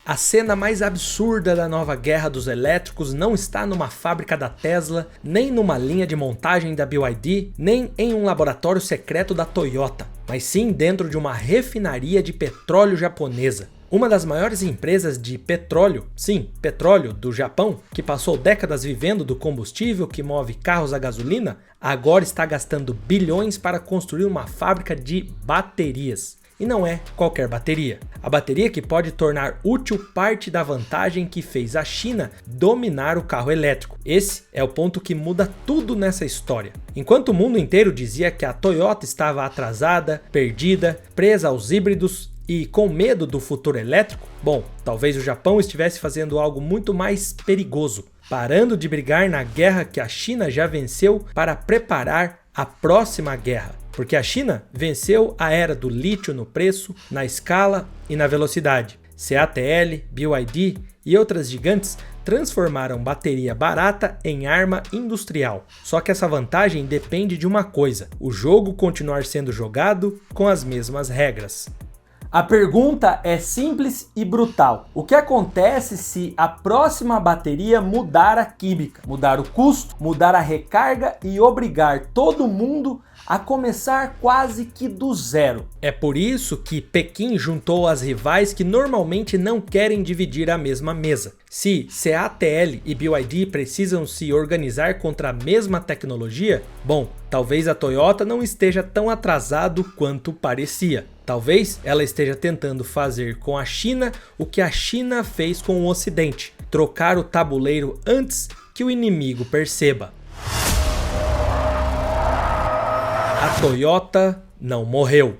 A cena mais absurda da nova guerra dos elétricos não está numa fábrica da Tesla, nem numa linha de montagem da BYD, nem em um laboratório secreto da Toyota, mas sim dentro de uma refinaria de petróleo japonesa. Uma das maiores empresas de petróleo, sim, petróleo do Japão, que passou décadas vivendo do combustível que move carros a gasolina, agora está gastando bilhões para construir uma fábrica de baterias. E não é qualquer bateria. A bateria que pode tornar útil parte da vantagem que fez a China dominar o carro elétrico. Esse é o ponto que muda tudo nessa história. Enquanto o mundo inteiro dizia que a Toyota estava atrasada, perdida, presa aos híbridos e com medo do futuro elétrico, bom, talvez o Japão estivesse fazendo algo muito mais perigoso, parando de brigar na guerra que a China já venceu para preparar a próxima guerra. Porque a China venceu a era do lítio no preço, na escala e na velocidade. CATL, BYD e outras gigantes transformaram bateria barata em arma industrial. Só que essa vantagem depende de uma coisa: o jogo continuar sendo jogado com as mesmas regras. A pergunta é simples e brutal. O que acontece se a próxima bateria mudar a química, mudar o custo, mudar a recarga e obrigar todo mundo a começar quase que do zero? É por isso que Pequim juntou as rivais que normalmente não querem dividir a mesma mesa. Se CATL e BYD precisam se organizar contra a mesma tecnologia, bom, talvez a Toyota não esteja tão atrasado quanto parecia. Talvez ela esteja tentando fazer com a China o que a China fez com o Ocidente, trocar o tabuleiro antes que o inimigo perceba. A Toyota não morreu.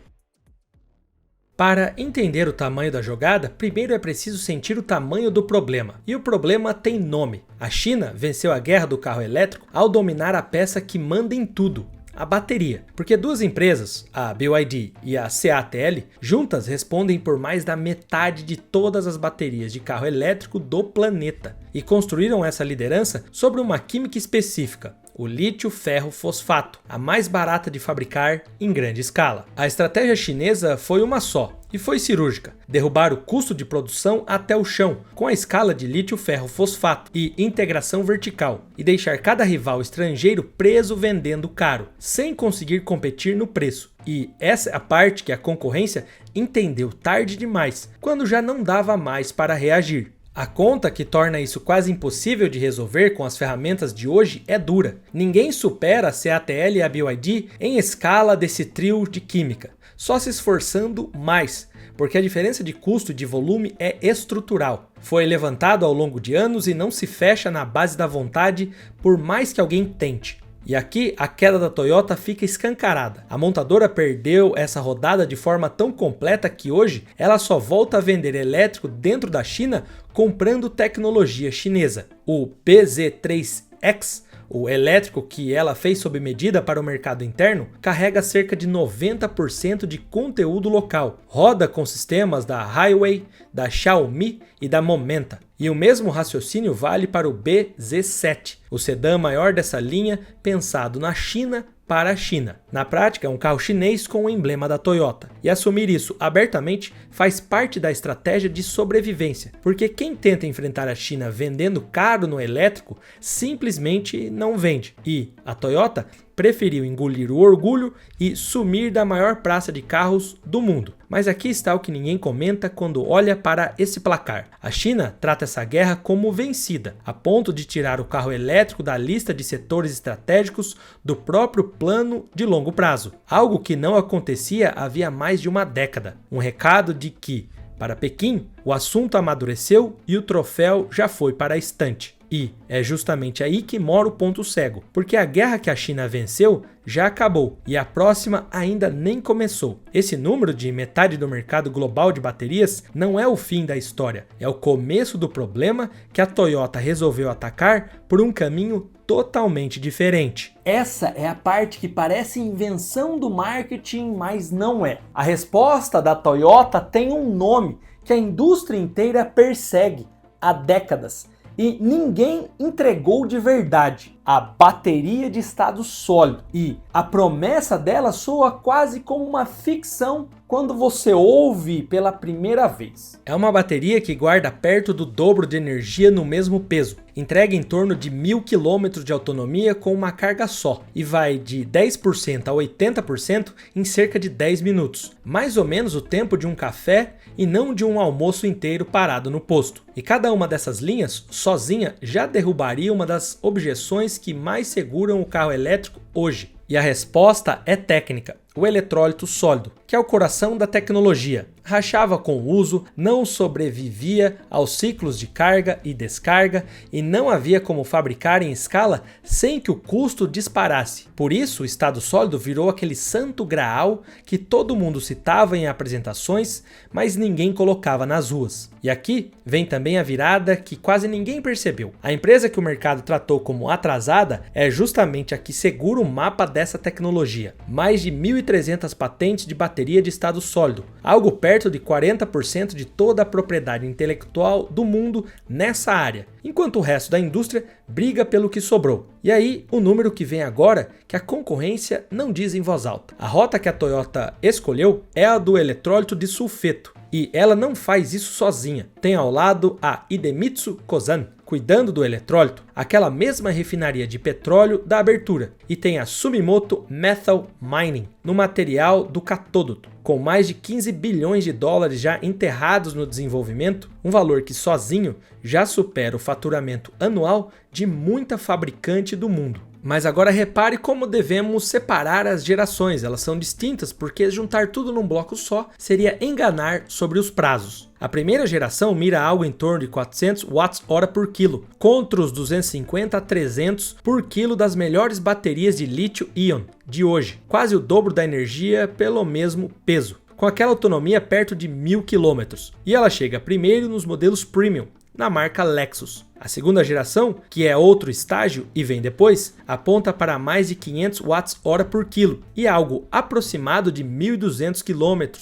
Para entender o tamanho da jogada, primeiro é preciso sentir o tamanho do problema. E o problema tem nome. A China venceu a guerra do carro elétrico ao dominar a peça que manda em tudo: a bateria. Porque duas empresas, a BYD e a CATL, juntas respondem por mais da metade de todas as baterias de carro elétrico do planeta. E construíram essa liderança sobre uma química específica: o lítio-ferro-fosfato, a mais barata de fabricar em grande escala. A estratégia chinesa foi uma só, e foi cirúrgica: derrubar o custo de produção até o chão, com a escala de lítio-ferro-fosfato e integração vertical, e deixar cada rival estrangeiro preso vendendo caro, sem conseguir competir no preço. E essa é a parte que a concorrência entendeu tarde demais, quando já não dava mais para reagir. A conta que torna isso quase impossível de resolver com as ferramentas de hoje é dura. Ninguém supera a CATL e a BYD em escala desse trio de química, só se esforçando mais, porque a diferença de custo e de volume é estrutural. Foi levantado ao longo de anos e não se fecha na base da vontade, por mais que alguém tente. E aqui a queda da Toyota fica escancarada. A montadora perdeu essa rodada de forma tão completa que hoje ela só volta a vender elétrico dentro da China comprando tecnologia chinesa. O PZ3X, o elétrico que ela fez sob medida para o mercado interno, carrega cerca de 90% de conteúdo local. Roda com sistemas da Highway, da Xiaomi e da Momenta. E o mesmo raciocínio vale para o BZ7, o sedã maior dessa linha pensado na China para a China. Na prática, é um carro chinês com o emblema da Toyota. E assumir isso abertamente faz parte da estratégia de sobrevivência, porque quem tenta enfrentar a China vendendo caro no elétrico simplesmente não vende. E a Toyota preferiu engolir o orgulho e sumir da maior praça de carros do mundo. Mas aqui está o que ninguém comenta quando olha para esse placar. A China trata essa guerra como vencida, a ponto de tirar o carro elétrico da lista de setores estratégicos do próprio plano de longo prazo. Algo que não acontecia havia mais de uma década. Um recado de que, para Pequim, o assunto amadureceu e o troféu já foi para a estante. E é justamente aí que mora o ponto cego, porque a guerra que a China venceu já acabou e a próxima ainda nem começou. Esse número de metade do mercado global de baterias não é o fim da história, é o começo do problema que a Toyota resolveu atacar por um caminho totalmente diferente. Essa é a parte que parece invenção do marketing, mas não é. A resposta da Toyota tem um nome que a indústria inteira persegue há décadas. E ninguém entregou de verdade. a bateria de estado sólido. E a promessa dela soa quase como uma ficção quando você ouve pela primeira vez. É uma bateria que guarda perto do dobro de energia no mesmo peso, entrega em torno de 1000 km de autonomia com uma carga só e vai de 10% a 80% em cerca de 10 minutos, mais ou menos o tempo de um café e não de um almoço inteiro parado no posto. E cada uma dessas linhas, sozinha, já derrubaria uma das objeções que mais seguram o carro elétrico hoje. E a resposta é técnica. O eletrólito sólido, que é o coração da tecnologia, rachava com o uso, não sobrevivia aos ciclos de carga e descarga e não havia como fabricar em escala sem que o custo disparasse. Por isso, o estado sólido virou aquele santo graal que todo mundo citava em apresentações, mas ninguém colocava nas ruas. E aqui vem também a virada que quase ninguém percebeu. A empresa que o mercado tratou como atrasada é justamente a que segura o mapa dessa tecnologia. Mais de 1.300 patentes de bateria de estado sólido, algo perto de 40% de toda a propriedade intelectual do mundo nessa área, enquanto o resto da indústria briga pelo que sobrou. E aí, o número que vem agora, que a concorrência não diz em voz alta. A rota que a Toyota escolheu é a do eletrólito de sulfeto, e ela não faz isso sozinha. Tem ao lado a Idemitsu Kosan, cuidando do eletrólito, aquela mesma refinaria de petróleo da abertura, e tem a Sumitomo Metal Mining, no material do catódoto, com mais de 15 bilhões de dólares já enterrados no desenvolvimento, um valor que sozinho já supera o faturamento anual de muita fabricante do mundo. Mas agora repare como devemos separar as gerações, elas são distintas porque juntar tudo num bloco só seria enganar sobre os prazos. A primeira geração mira algo em torno de 400 watts-hora por quilo, contra os 250 a 300 por quilo das melhores baterias de lítio-íon de hoje, quase o dobro da energia pelo mesmo peso, com aquela autonomia perto de 1000 km. E ela chega primeiro nos modelos premium, na marca Lexus. A segunda geração, que é outro estágio e vem depois, aponta para mais de 500 watts-hora por quilo e algo aproximado de 1.200 km,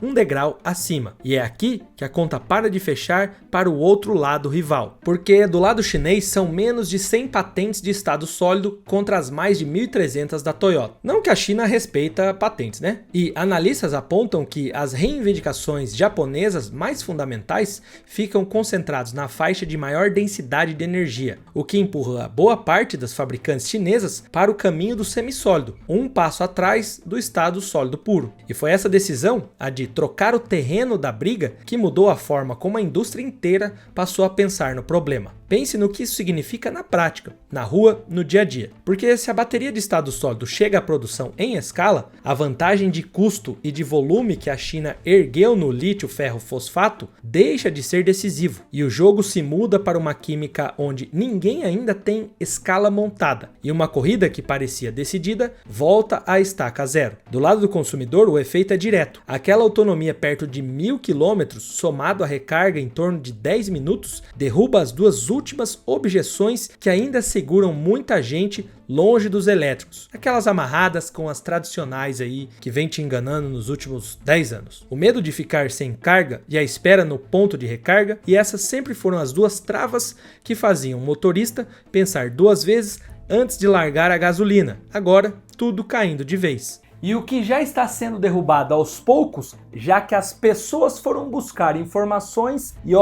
um degrau acima. E é aqui que a conta para de fechar para o outro lado rival, porque do lado chinês são menos de 100 patentes de estado sólido contra as mais de 1.300 da Toyota. Não que a China respeita patentes, né? E analistas apontam que as reivindicações japonesas mais fundamentais ficam concentrados na faixa de maior densidade de energia, o que empurra boa parte das fabricantes chinesas para o caminho do semissólido, um passo atrás do estado sólido puro. E foi essa decisão, a de trocar o terreno da briga, que mudou a forma como a indústria inteira passou a pensar no problema. Pense no que isso significa na prática, na rua, no dia a dia. Porque se a bateria de estado sólido chega à produção em escala, a vantagem de custo e de volume que a China ergueu no lítio-ferro-fosfato deixa de ser decisivo, e o jogo se muda para uma química onde ninguém ainda tem escala montada, e uma corrida que parecia decidida volta à estaca zero. Do lado do consumidor, o efeito é direto. Aquela autonomia perto de 1000 km, somado à recarga em torno de 10 minutos, derruba as duas últimas objeções que ainda seguram muita gente longe dos elétricos, aquelas amarradas com as tradicionais aí que vem te enganando nos últimos 10 anos. O medo de ficar sem carga e a espera no ponto de recarga, e essas sempre foram as duas travas que faziam o motorista pensar duas vezes antes de largar a gasolina. Agora, tudo caindo de vez. E o que já está sendo derrubado aos poucos, já que as pessoas foram buscar informações e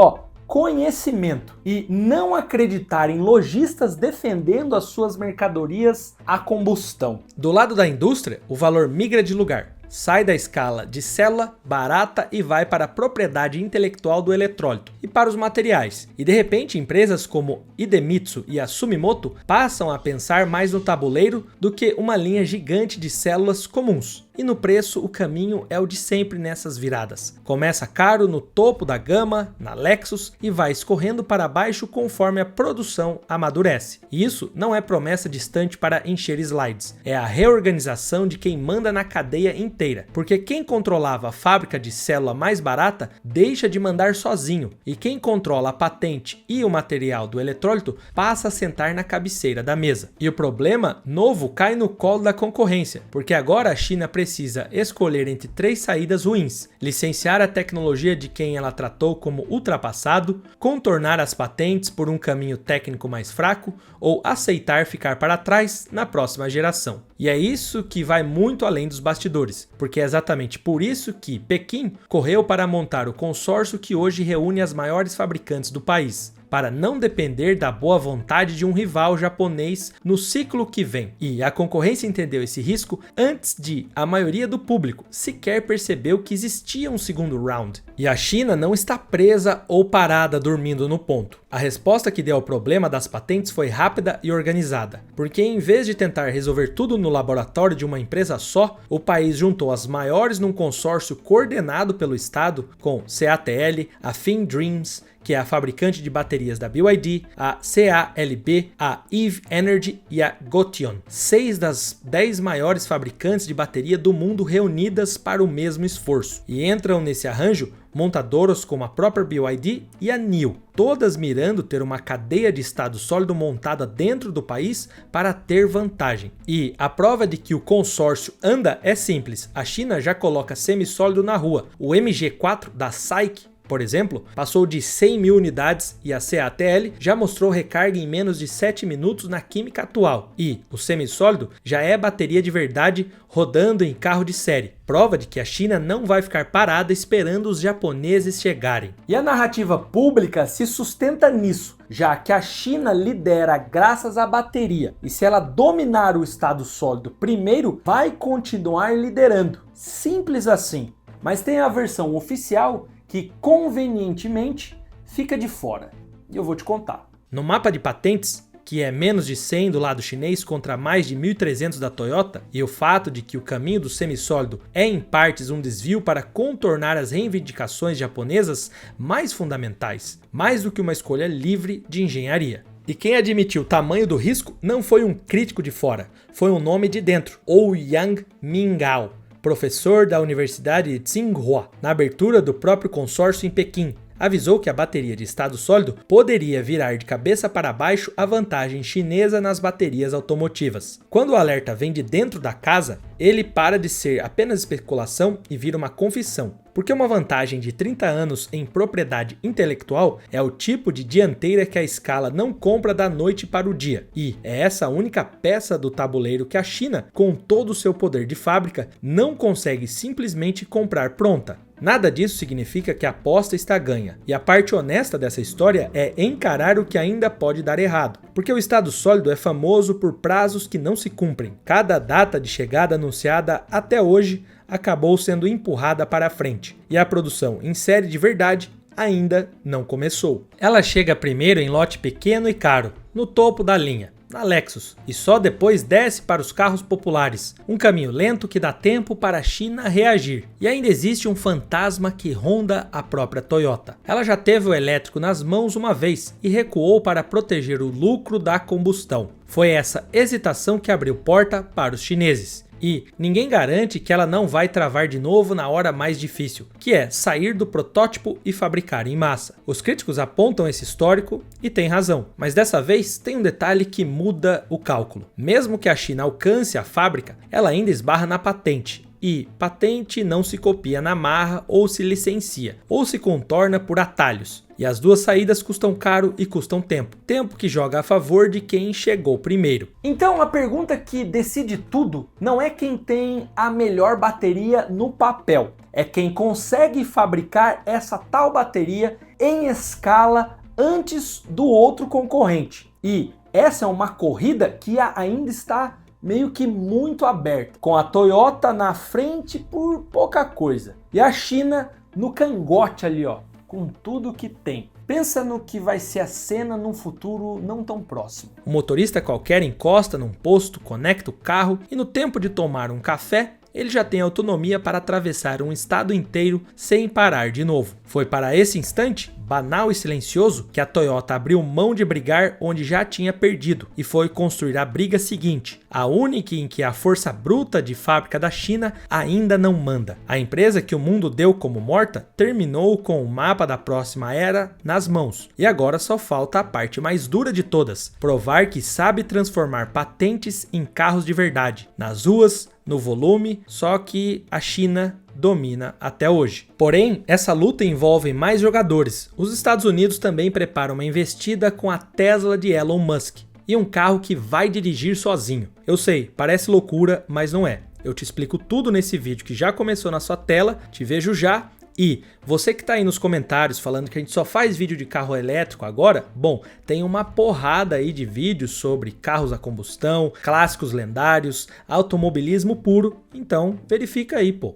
conhecimento e não acreditar em lojistas defendendo as suas mercadorias a combustão. Do lado da indústria, o valor migra de lugar. Sai da escala de célula, barata e vai para a propriedade intelectual do eletrólito e para os materiais. E de repente, empresas como Idemitsu e a Sumitomo passam a pensar mais no tabuleiro do que uma linha gigante de células comuns. E no preço, o caminho é o de sempre nessas viradas. Começa caro no topo da gama, na Lexus, e vai escorrendo para baixo conforme a produção amadurece. E isso não é promessa distante para encher slides. É a reorganização de quem manda na cadeia inteira. Porque quem controlava a fábrica de célula mais barata deixa de mandar sozinho. E quem controla a patente e o material do eletrólito passa a sentar na cabeceira da mesa. E o problema novo cai no colo da concorrência. Porque agora a China precisa precisa escolher entre 3 saídas ruins: licenciar a tecnologia de quem ela tratou como ultrapassado, contornar as patentes por um caminho técnico mais fraco ou aceitar ficar para trás na próxima geração. E é isso que vai muito além dos bastidores, porque é exatamente por isso que Pequim correu para montar o consórcio que hoje reúne as maiores fabricantes do país, para não depender da boa vontade de um rival japonês no ciclo que vem. E a concorrência entendeu esse risco antes de a maioria do público sequer percebeu que existia um segundo round. E a China não está presa ou parada dormindo no ponto. A resposta que deu ao problema das patentes foi rápida e organizada, porque em vez de tentar resolver tudo no laboratório de uma empresa só, o país juntou as maiores num consórcio coordenado pelo Estado com CATL, a FinDreams, que é a fabricante de baterias da BYD, a CALB, a Eve Energy e a Gotion, 6 das 10 maiores fabricantes de bateria do mundo reunidas para o mesmo esforço. E entram nesse arranjo montadoras como a própria BYD e a NIO, todas mirando ter uma cadeia de estado sólido montada dentro do país para ter vantagem. E a prova de que o consórcio anda é simples: a China já coloca semissólido na rua. O MG4 da SAIC, por exemplo, passou de 100 mil unidades e a CATL já mostrou recarga em menos de 7 minutos na química atual. E o semissólido já é bateria de verdade rodando em carro de série. Prova de que a China não vai ficar parada esperando os japoneses chegarem. E a narrativa pública se sustenta nisso, já que a China lidera graças à bateria. E se ela dominar o estado sólido primeiro, vai continuar liderando. Simples assim. Mas tem a versão oficial que convenientemente fica de fora. E eu vou te contar. No mapa de patentes, que é menos de 100 do lado chinês contra mais de 1.300 da Toyota, e o fato de que o caminho do semissólido é em partes um desvio para contornar as reivindicações japonesas mais fundamentais, mais do que uma escolha livre de engenharia. E quem admitiu o tamanho do risco não foi um crítico de fora, foi um nome de dentro, Ouyang Mingao, professor da Universidade de Tsinghua, na abertura do próprio consórcio em Pequim. Avisou que a bateria de estado sólido poderia virar de cabeça para baixo a vantagem chinesa nas baterias automotivas. Quando o alerta vem de dentro da casa, ele para de ser apenas especulação e vira uma confissão. Porque uma vantagem de 30 anos em propriedade intelectual é o tipo de dianteira que a escala não compra da noite para o dia. E é essa única peça do tabuleiro que a China, com todo o seu poder de fábrica, não consegue simplesmente comprar pronta. Nada disso significa que a aposta está ganha, e a parte honesta dessa história é encarar o que ainda pode dar errado, porque o estado sólido é famoso por prazos que não se cumprem. Cada data de chegada anunciada até hoje acabou sendo empurrada para a frente, e a produção em série de verdade ainda não começou. Ela chega primeiro em lote pequeno e caro, no topo da linha, na Lexus, e só depois desce para os carros populares, um caminho lento que dá tempo para a China reagir. E ainda existe um fantasma que ronda a própria Toyota. Ela já teve o elétrico nas mãos uma vez e recuou para proteger o lucro da combustão. Foi essa hesitação que abriu porta para os chineses. E ninguém garante que ela não vai travar de novo na hora mais difícil, que é sair do protótipo e fabricar em massa. Os críticos apontam esse histórico e têm razão, mas dessa vez tem um detalhe que muda o cálculo. Mesmo que a China alcance a fábrica, ela ainda esbarra na patente. E patente não se copia na marra ou se licencia, ou se contorna por atalhos. E as duas saídas custam caro e custam tempo. Tempo que joga a favor de quem chegou primeiro. Então a pergunta que decide tudo não é quem tem a melhor bateria no papel. É quem consegue fabricar essa tal bateria em escala antes do outro concorrente. E essa é uma corrida que ainda está meio que muito aberta, com a Toyota na frente por pouca coisa. E a China no cangote ali, ó, com tudo que tem. Pensa no que vai ser a cena num futuro não tão próximo. O motorista qualquer encosta num posto, conecta o carro e no tempo de tomar um café, ele já tem autonomia para atravessar um estado inteiro sem parar de novo. Foi para esse instante, banal e silencioso, que a Toyota abriu mão de brigar onde já tinha perdido e foi construir a briga seguinte, a única em que a força bruta de fábrica da China ainda não manda. A empresa que o mundo deu como morta terminou com o mapa da próxima era nas mãos. E agora só falta a parte mais dura de todas, provar que sabe transformar patentes em carros de verdade, nas ruas, no volume, só que a China domina até hoje. Porém, essa luta envolve mais jogadores. Os Estados Unidos também preparam uma investida com a Tesla de Elon Musk e um carro que vai dirigir sozinho. Eu sei, parece loucura, mas não é. Eu te explico tudo nesse vídeo que já começou na sua tela, te vejo já. E você que tá aí nos comentários falando que a gente só faz vídeo de carro elétrico agora, bom, tem uma porrada aí de vídeos sobre carros a combustão, clássicos lendários, automobilismo puro, então verifica aí, pô.